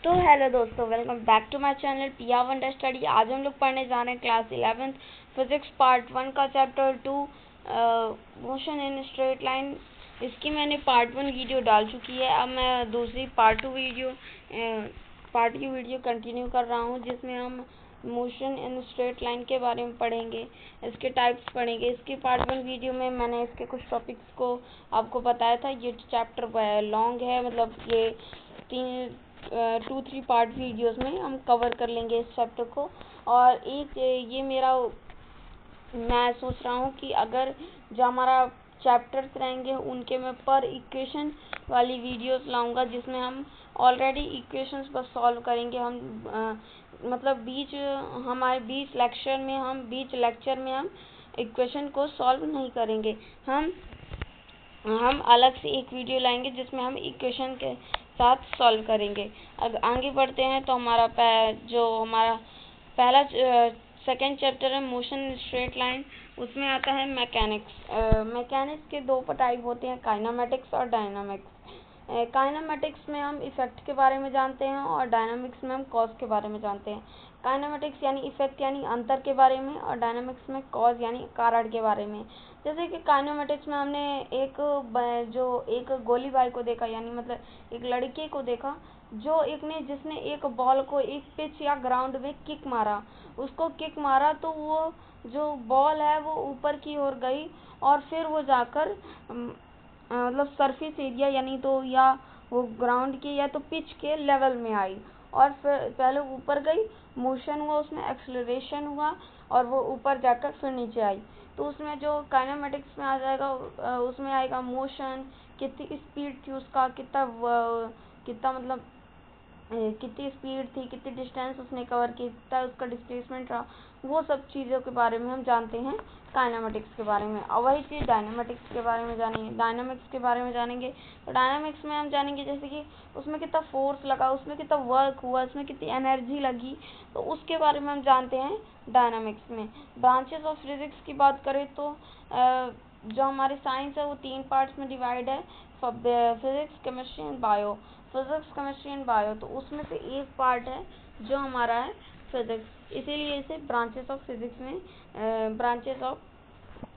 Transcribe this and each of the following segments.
तो हेलो दोस्तों, welcome back to my channel Piya wonder study. आज हम लोग पढ़ने जा रहे हैं क्लास 11th फिजिक्स पार्ट 1 का chapter 2 motion in straight line. इसकी मैंने पार्ट 1 वीडियो डाल चुकी है। अब मैं दूसरी पार्ट की वीडियो कंटिन्यू कर रहा हूँ, जिसमें हम मोशन इन स्ट्रेट लाइन के बारे में पढ़ेंगे, इसके टाइप्स पढ़ेंगे। इसकी पार्ट 1 वीडियो में मैंने इसके कुछ टॉपिक्स को आपको बताया था। ये चैप्टर लॉन्ग है, मतलब ये 2-3 पार्ट वीडियोस में हम कवर कर लेंगे इस चैप्टर को। और मैं सोच रहा हूँ कि अगर जो हमारा चैप्टर्स रहेंगे उनके मैं पर इक्वेशन वाली वीडियोस लाऊंगा, जिसमें हम ऑलरेडी इक्वेशंस बस सॉल्व करेंगे। मतलब बीच लेक्चर में हम इक्वेशन को सॉल्व नहीं करेंगे। हम अलग से एक वीडियो लाएंगे जिसमें हम इक्वेशन के साथ सॉल्व करेंगे। अब आगे बढ़ते हैं तो हमारा पहला सेकेंड चैप्टर है मोशन इन स्ट्रेट लाइन। उसमें आता है मैकेनिक्स। मैकेनिक्स के दो टाइप होते हैं, काइनेमेटिक्स और डायनामिक्स। काइनेमेटिक्स में हम इफेक्ट के बारे में जानते हैं और डायनामिक्स में हम कॉज के बारे में जानते हैं। काइनेमेटिक्स यानी इफेक्ट यानी अंतर के बारे में, और डायनामिक्स में कॉज यानी कारण के बारे में। जैसे कि काइनेमेटिक्स में हमने एक गोली बाई को देखा, यानी मतलब एक लड़के को देखा जिसने एक बॉल को एक पिच या ग्राउंड में किक मारा। उसको किक मारा तो वो जो बॉल है वो ऊपर की ओर गई और फिर वो जाकर मतलब सरफेस एरिया यानी तो या वो ग्राउंड के या तो पिच के लेवल में आई, और फिर पहले ऊपर गई, मोशन हुआ, उसमें एक्सेलरेशन हुआ और वो ऊपर जाकर फिर नीचे आई। तो उसमें जो काइनेमेटिक्स में आ जाएगा, उसमें आएगा मोशन, कितनी स्पीड थी उसका, कितना मतलब कितनी स्पीड थी, कितनी डिस्टेंस उसने कवर की, कितना उसका डिस्प्लेसमेंट रहा, वो सब चीज़ों के बारे में हम जानते हैं काइनेमेटिक्स के बारे में। और वही चीज़ डायनामिक्स के बारे में जानेंगे। डायनामिक्स के बारे में जानेंगे तो डायनामिक्स में हम जानेंगे जैसे कि उसमें कितना फोर्स लगा, उसमें कितना वर्क हुआ, उसमें कितनी एनर्जी लगी, तो उसके बारे में हम जानते हैं डायनामिक्स में। ब्रांचेस ऑफ फिजिक्स की बात करें तो जो हमारी साइंस है वो 3 पार्ट्स में डिवाइड है, physics, chemistry and bio. Physics, chemistry and bio, तो उसमें से एक पार्ट है जो हमारा है फिजिक्स, इसीलिए इसे ब्रांचेस ऑफ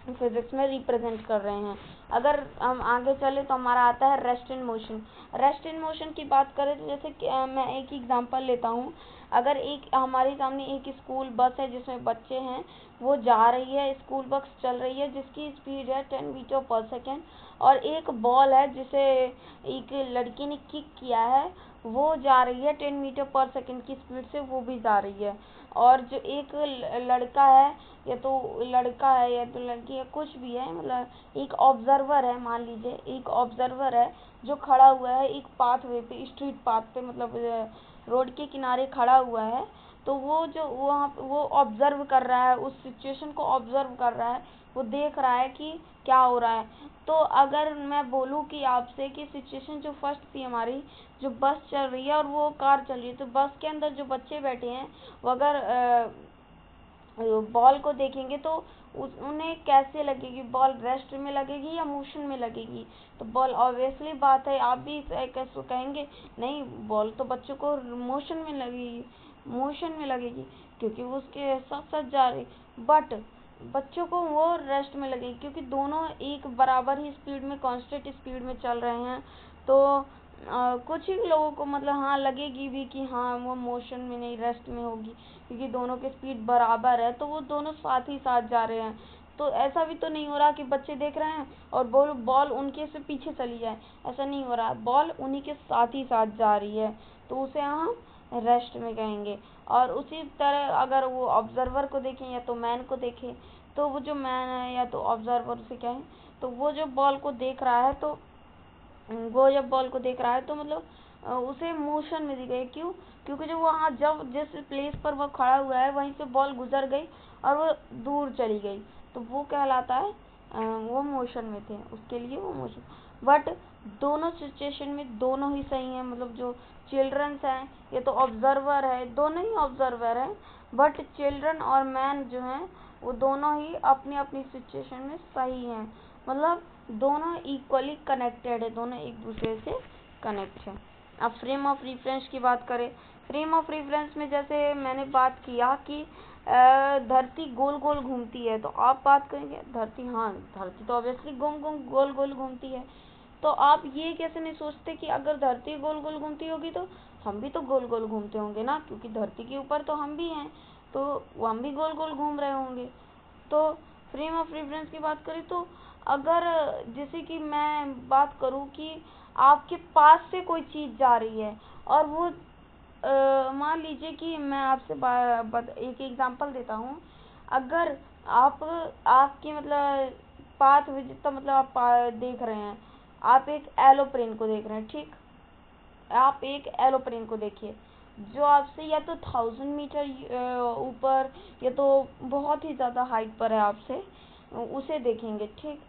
फिजिक्स में रिप्रेजेंट कर रहे हैं। अगर हम आगे चले तो हमारा आता है rest in motion. Rest in motion की बात करें तो जैसे कि मैं एक एग्जांपल लेता हूँ। अगर हमारे सामने एक स्कूल बस है जिसमें बच्चे हैं, वो जा रही है, स्कूल बस चल रही है जिसकी स्पीड है 10 मीटर पर सेकेंड, और एक बॉल है जिसे एक लड़की ने किक किया है, वो जा रही है 10 मीटर पर सेकेंड की स्पीड से, वो भी जा रही है। और जो एक लड़का है या तो लड़की है, कुछ भी है, मतलब एक ऑब्जर्वर है, मान लीजिए एक ऑब्जर्वर है जो खड़ा हुआ है एक पाथवे पे, स्ट्रीट पाथ पे, मतलब रोड के किनारे खड़ा हुआ है। तो वो ऑब्जर्व कर रहा है, उस सिचुएशन को ऑब्जर्व कर रहा है, वो देख रहा है कि क्या हो रहा है। तो अगर मैं बोलूँ कि आपसे कि सिचुएशन जो फर्स्ट थी हमारी, जो बस चल रही है और वो कार चल रही है, तो बस के अंदर जो बच्चे बैठे हैं वो अगर बॉल को देखेंगे तो उन्हें कैसे लगेगी, बॉल रेस्ट में लगेगी या मोशन में लगेगी। तो बॉल, ऑब्वियसली बात है, आप भी कैसे कहेंगे, नहीं बॉल तो बच्चों को मोशन में लगेगी क्योंकि वो उसके साथ साथ जा रही, बट बच्चों को वो रेस्ट में लगेगी क्योंकि दोनों एक बराबर ही स्पीड में, कांस्टेंट स्पीड में चल रहे हैं। तो कुछ ही लोगों को मतलब हाँ लगेगी भी कि हाँ वो मोशन में नहीं, रेस्ट में होगी, क्योंकि दोनों की स्पीड बराबर है, तो वो दोनों साथ ही साथ जा रहे हैं। तो ऐसा भी तो नहीं हो रहा कि बच्चे देख रहे हैं और बॉल उनके से पीछे चली जाए, ऐसा नहीं हो रहा, बॉल उन्हीं के साथ ही साथ जा रही है, तो उसे हम रेस्ट में कहेंगे। और उसी तरह अगर वो ऑब्जर्वर को देखें या तो मैन को देखें, तो वो जो मैन है या तो ऑब्जर्वर से कहें, तो वो जो बॉल को देख रहा है तो मतलब उसे मोशन में दिखेगा। क्यों? क्योंकि जो वहाँ जब जिस प्लेस पर वो खड़ा हुआ है वहीं से बॉल गुजर गई और वो दूर चली गई, तो वो कहलाता है वो मोशन में थे, उसके लिए वो मोशन। बट दोनों सिचुएशन में दोनों ही सही हैं, मतलब जो चिल्ड्रंस हैं ये तो ऑब्जर्वर है, दोनों ही ऑब्जर्वर हैं, बट चिल्ड्रन और मैन जो हैं वो दोनों ही अपनी अपनी सिचुएशन में सही हैं, मतलब दोनों इक्वली कनेक्टेड है, दोनों एक दूसरे से कनेक्ट है। अब फ्रेम ऑफ रेफरेंस की बात करें, फ्रेम ऑफ रेफरेंस में जैसे मैंने बात किया कि धरती गोल गोल घूमती है, तो आप बात करेंगे धरती, हाँ धरती तो ऑब्वियसली गोल गोल घूमती है, तो आप ये कैसे नहीं सोचते कि अगर धरती गोल गोल घूमती होगी तो हम भी तो गोल गोल घूमते होंगे ना, क्योंकि धरती के ऊपर तो हम भी हैं, तो हम भी गोल गोल घूम रहे होंगे। तो फ्रेम ऑफ रेफरेंस की बात करें तो अगर जैसे कि मैं बात करूं कि आपके पास से कोई चीज़ जा रही है और वो मान लीजिए कि मैं आपसे एक एग्जांपल देता हूँ। अगर आप आपकी मतलब पाथ जितना मतलब आप देख रहे हैं, आप एक एरोप्लेन को देख रहे हैं, ठीक, आप एक एरोप्लेन को देखिए जो आपसे या तो 1000 मीटर ऊपर या तो बहुत ही ज़्यादा हाइट पर है आपसे, उसे देखेंगे, ठीक।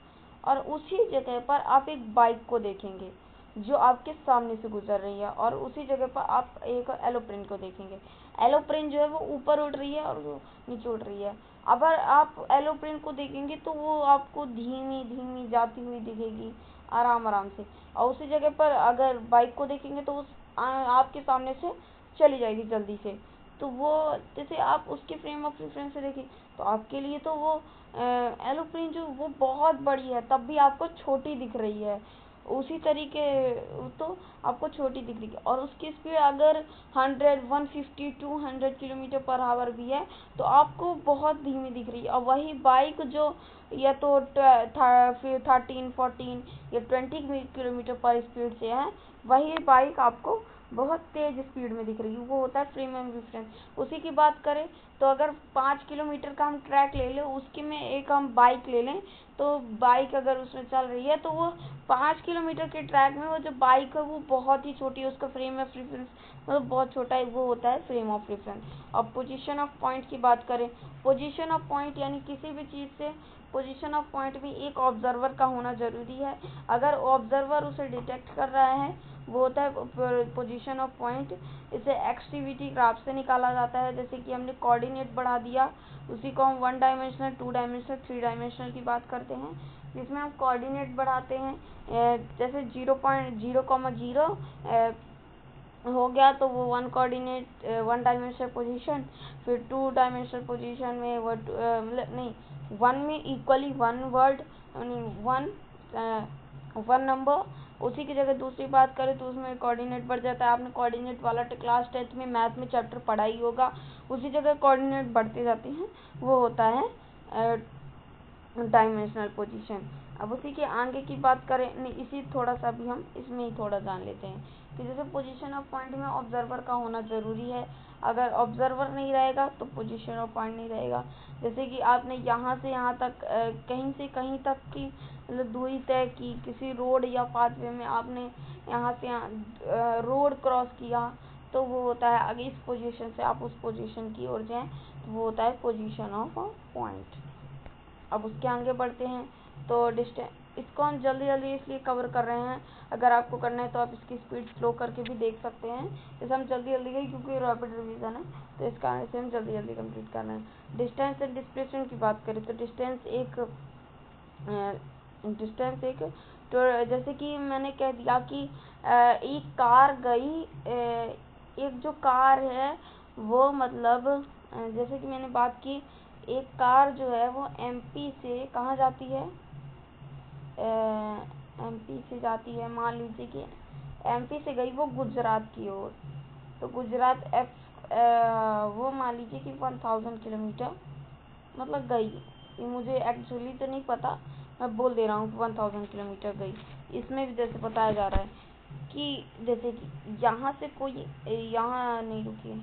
और उसी जगह पर आप एक बाइक को देखेंगे जो आपके सामने से गुजर रही है, और उसी जगह पर आप एक एरोप्लेन को देखेंगे। एरोप्लेन जो है वो ऊपर उड़ रही है और वो नीचे उड़ रही है। अगर आप एरोप्लेन को देखेंगे तो वो आपको धीमी धीमी जाती हुई दिखेगी, आराम आराम से, और उसी जगह पर अगर बाइक को देखेंगे तो आपके सामने से चली जाएगी जल्दी से। तो वो जैसे आप उसके फ्रेम ऑफ रेफरेंस से देखें तो आपके लिए तो वो एरोप्लेन जो वो बहुत बड़ी है तब भी आपको छोटी दिख रही है, उसी तरीके तो आपको छोटी दिख रही है, और उसकी स्पीड अगर 100, 150, 200 किलोमीटर पर आवर भी है तो आपको बहुत धीमी दिख रही है। और वही बाइक जो या तो 13, 14 या 20 किलोमीटर पर स्पीड से है, वही बाइक आपको बहुत तेज स्पीड में दिख रही है, वो होता है फ्रेम ऑफ रेफरेंस। उसी की बात करें तो अगर 5 किलोमीटर का हम ट्रैक ले लें, उसके में एक हम बाइक ले लें, तो बाइक अगर उसमें चल रही है तो वो 5 किलोमीटर के ट्रैक में वो जो बाइक है वो बहुत ही छोटी है, उसका फ्रेम ऑफ रेफरेंस मतलब बहुत छोटा है, वो होता है फ्रेम ऑफ रेफरेंस। अब पोजीशन ऑफ पॉइंट की बात करें, पोजीशन ऑफ पॉइंट यानी किसी भी चीज़ से पोजीशन ऑफ पॉइंट में एक ऑब्जर्वर का होना जरूरी है। अगर ऑब्जर्वर उसे डिटेक्ट कर रहा है वो होता है पोजीशन ऑफ पॉइंट। इसे एक्टिविटी ग्राफ से निकाला जाता है। जैसे कि हमने कोऑर्डिनेट बढ़ा दिया, उसी को हम 1 डायमेंशनल, 2 डायमेंशनल, 3 डायमेंशनल की बात करते हैं, जिसमें हम कोऑर्डिनेट बढ़ाते हैं। जैसे 0.0,0 हो गया तो वो 1 कोऑर्डिनेट 1 डायमेंशनल पोजीशन, फिर 2 डायमेंशनल पोजीशन में वो मतलब नहीं 1 में इक्वली 1 वर्ड यानी 1 नंबर। उसी की जगह दूसरी बात करें तो उसमें कोऑर्डिनेट बढ़ जाता है। आपने कोऑर्डिनेट वाला क्लास 10th में मैथ में चैप्टर पढ़ा ही होगा। उसी जगह कोऑर्डिनेट बढ़ते जाते हैं, वो होता है डायमेंशनल पोजीशन। अब उसी के आगे की बात करें, नहीं इसी थोड़ा सा भी हम इसमें ही थोड़ा जान लेते हैं कि जैसे पोजीशन ऑफ पॉइंट में ऑब्जर्वर का होना ज़रूरी है। अगर ऑब्जर्वर नहीं रहेगा तो पोजीशन ऑफ पॉइंट नहीं रहेगा। जैसे कि आपने यहाँ से यहाँ तक कहीं से कहीं तक की मतलब दूरी तय की, किसी रोड या पाथवे में आपने यहाँ से यहाँ रोड क्रॉस किया, तो वो होता है अगर इस पोजीशन से आप उस पोजीशन की ओर जाएं तो वो होता है पोजीशन ऑफ पॉइंट। अब उसके आगे बढ़ते हैं तो डिस्टेंस, इसको हम जल्दी जल्दी इसलिए कवर कर रहे हैं, अगर आपको करना है तो आप इसकी स्पीड स्लो करके भी देख सकते हैं। जैसे हम जल्दी जल्दी गई क्योंकि रैपिड रिवीजन है तो इस कारण से हम जल्दी जल्दी कंप्लीट कर रहे हैं। डिस्टेंस एंड डिस्प्लेसमेंट की बात करें तो डिस्टेंस एक तो जैसे कि मैंने कह दिया कि एक कार गई, एक जो कार है वो मतलब जैसे कि मैंने बात की, एक कार जो है वो एमपी से कहाँ जाती है, एमपी से जाती है, मान लीजिए कि एमपी से गई वो गुजरात की ओर, तो गुजरात वो मान लीजिए कि 1000 किलोमीटर मतलब गई। ये मुझे एक्चुअली तो नहीं पता, मैं बोल दे रहा हूँ 1000 किलोमीटर गई। इसमें भी जैसे बताया जा रहा है कि जैसे कि यहाँ से कोई यहाँ नहीं रुकी,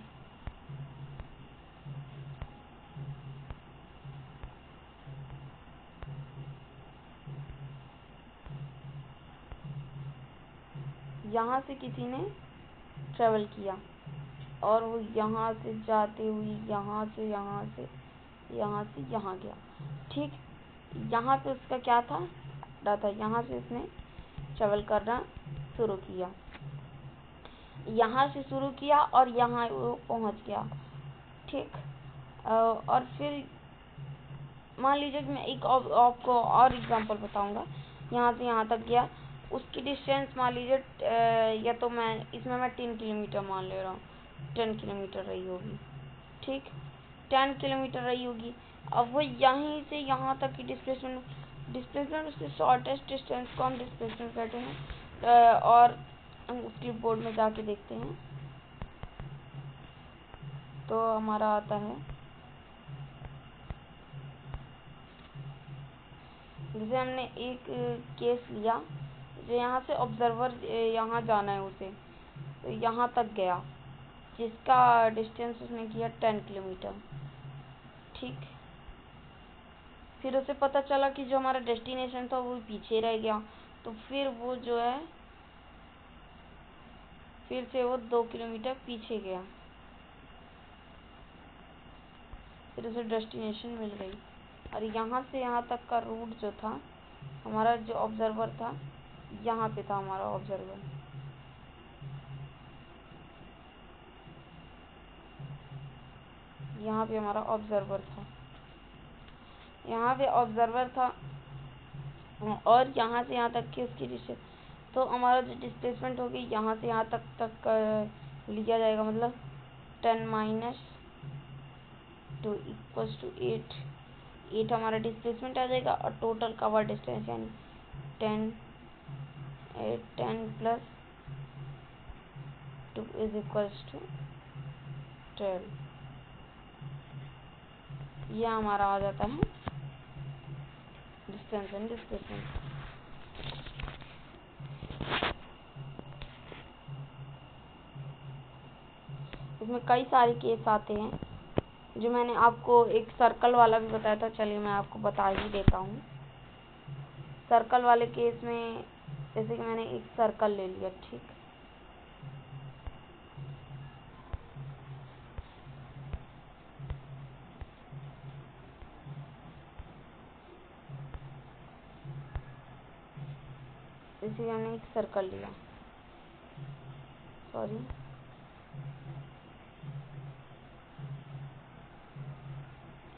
यहाँ से किसी ने ट्रेवल किया और वो यहाँ से जाते हुए यहाँ से यहाँ से यहाँ से यहाँ गया, ठीक। यहाँ पे उसका क्या था था यहाँ से उसने ट्रेवल करना शुरू किया, यहाँ से शुरू किया और यहाँ वो पहुँच गया, ठीक। और फिर मान लीजिए कि मैं एक आपको और एग्जांपल बताऊंगा। यहाँ से यहाँ तक गया, उसकी डिस्टेंस मान लीजिए, या तो मैं इसमें मैं 10 किलोमीटर मान ले रहा हूँ, 10 किलोमीटर रही होगी, ठीक, 10 किलोमीटर रही होगी। अब वो यहीं से यहाँ तक की डिस्प्लेसमेंट उसकी शॉर्टेस्ट डिस्टेंस को हम डिस्प्लेसमेंट कहते हैं। और हम उस क्लिपबोर्ड में जाके देखते हैं तो हमारा आता है, जैसे हमने एक केस लिया, जो यहाँ से ऑब्जर्वर यहाँ जाना है उसे, तो यहाँ तक गया, जिसका डिस्टेंस उसने किया 10 किलोमीटर, ठीक। फिर उसे पता चला कि जो हमारा डेस्टिनेशन था वो पीछे रह गया, तो फिर वो जो है फिर से वो 2 किलोमीटर पीछे गया, फिर उसे डेस्टिनेशन मिल गई। और यहाँ से यहाँ तक का रूट जो था, हमारा जो ऑब्जर्वर था, यहाँ पे था हमारा ऑब्जर्वर, यहाँ पे हमारा ऑब्जर्वर था, यहाँ पे ऑब्जर्वर था। और यहाँ से यहाँ तक की उसकी डिस्टेंस, तो हमारा जो डिस्प्लेसमेंट होगी यहाँ से यहाँ तक लिया जाएगा, मतलब 10 माइनस 2 इक्वल्स टू 8 हमारा डिस्प्लेसमेंट आ जाएगा। और टोटल कवर डिस्टेंस यानी 10 प्लस 2 इज इक्वल्स टू 12। यह हमारा आ जाता है डिस्टेंस एंड डिस्प्लेसमेंट। इसमें कई सारे केस आते हैं, जो मैंने आपको एक सर्कल वाला भी बताया था, चलिए मैं आपको बता ही देता हूँ। सर्कल वाले केस में जैसे कि मैंने एक सर्कल ले लिया, ठीक, जैसे कि हमने एक सर्कल लिया, सॉरी,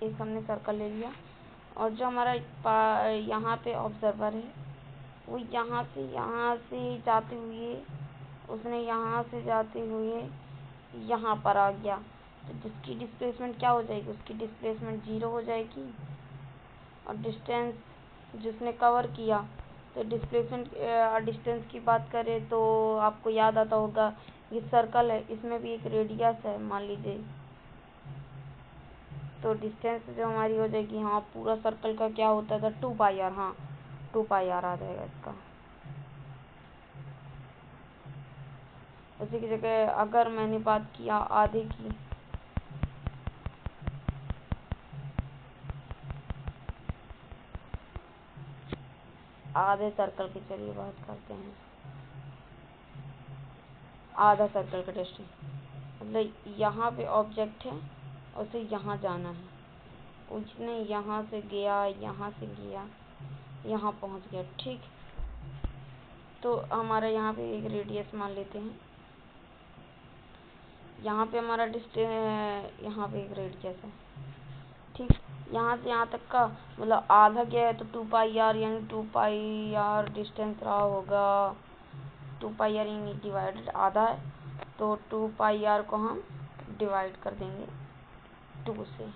एक हमने सर्कल ले लिया, और जो हमारा यहाँ पे ऑब्जर्वर है वो यहाँ से जाते हुए, उसने यहाँ से जाते हुए यहाँ पर आ गया, तो जिसकी डिस्प्लेसमेंट क्या हो जाएगी, उसकी डिस्प्लेसमेंट 0 हो जाएगी। और डिस्टेंस जिसने कवर किया, तो डिस्टेंस की बात करें तो आपको याद आता होगा, ये सर्कल है, इसमें भी एक रेडियस है मान लीजिए, तो डिस्टेंस जो हमारी हो जाएगी, हाँ पूरा सर्कल का क्या होता था 2 पाई आर, हाँ 2 पाई आर आ जाएगा इसका। उसी की जगह अगर मैंने बात किया आधे की, आधे सर्कल की, चलिए बात करते हैं आधा सर्कल का डिस्टेंस, मतलब यहाँ पे ऑब्जेक्ट है, उसे यहाँ जाना है, उसने यहाँ से गया, यहाँ से गया, यहाँ पहुँच गया, ठीक। तो हमारा यहाँ पे एक रेडियस मान लेते हैं, यहाँ पे हमारा यहाँ पे एक रेडियस है, ठीक। यहाँ से यहाँ तक का मतलब आधा गया है, तो 2 पाई आर, यानी 2 पाई आर डिस्टेंस रहा होगा, 2 पाई आर यानी डिवाइडेड आधा है, तो 2 पाई आर को हम डिवाइड कर देंगे 2 से,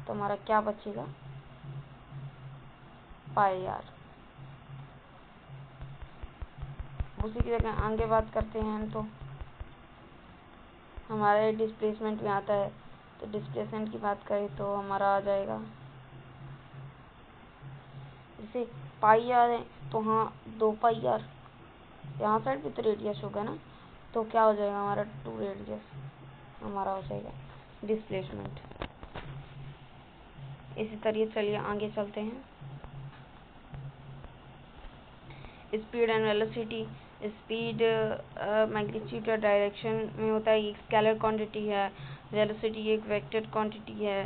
तो हमारा क्या बचेगा, पाई आर। उसी की जगह आगे बात करते हैं हम, तो हमारे डिस्प्लेसमेंट में आता है, तो डिस्प्लेसमेंट की बात करें तो हमारा आ जाएगा, जैसे पाई आर है तो हाँ 2 पाई आर, यहाँ साइड भी तो रेडियस होगा ना, तो क्या हो जाएगा हमारा 2 रेडियस हमारा हो जाएगा डिस्प्लेसमेंट। इसी तरह चलिए आगे चलते हैं। Speed and velocity, speed magnitude या डायरेक्शन में होता है, एक स्केलर क्वांटिटी है, वेलोसिटी एक वेक्टर क्वांटिटी है,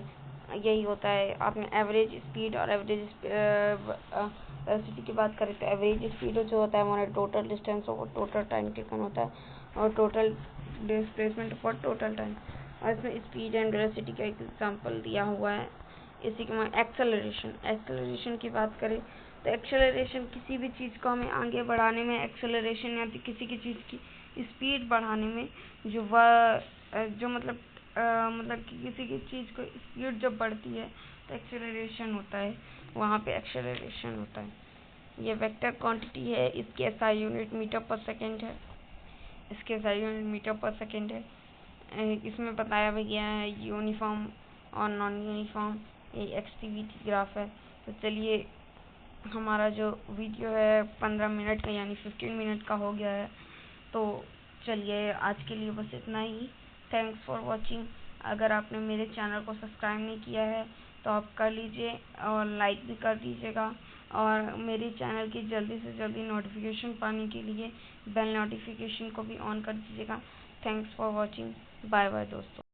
यही होता है। आपने एवरेज स्पीड और एवरेज वेलोसिटी की बात करें तो एवरेज स्पीड जो होता है हमारा total distance over total time taken होता है, और total displacement for total time. और इसमें स्पीड एंड वेलोसिटी का एक एग्जांपल दिया हुआ है। इसी के बाद एक्सेलरेशन की बात करें तो एक्सेलरेशन किसी भी चीज़ को हमें आगे बढ़ाने में, एक्सेलरेशन या तो किसी की चीज़ की स्पीड बढ़ाने में जो मतलब कि किसी की चीज़ को स्पीड जब बढ़ती है तो एक्सेलरेशन होता है, वहाँ पे एक्सेलरेशन होता है। ये वेक्टर क्वांटिटी है, इसकी एसआई यूनिट मीटर पर सेकेंड है, इसके एसआई यूनिट मीटर पर सेकेंड है। इसमें बताया भी गया है यूनिफॉर्म और नॉन यूनिफॉर्म, ये एक्सटीवीटी ग्राफ है। तो चलिए, हमारा जो वीडियो है 15 मिनट का यानी 15 मिनट का हो गया है। तो चलिए, आज के लिए बस इतना ही। Thanks for watching. अगर आपने मेरे चैनल को सब्सक्राइब नहीं किया है तो आप कर लीजिए और लाइक भी कर दीजिएगा, और मेरे चैनल की जल्दी से जल्दी नोटिफिकेशन पाने के लिए बेल नोटिफिकेशन को भी ऑन कर दीजिएगा। Thanks for watching. Bye bye दोस्तों।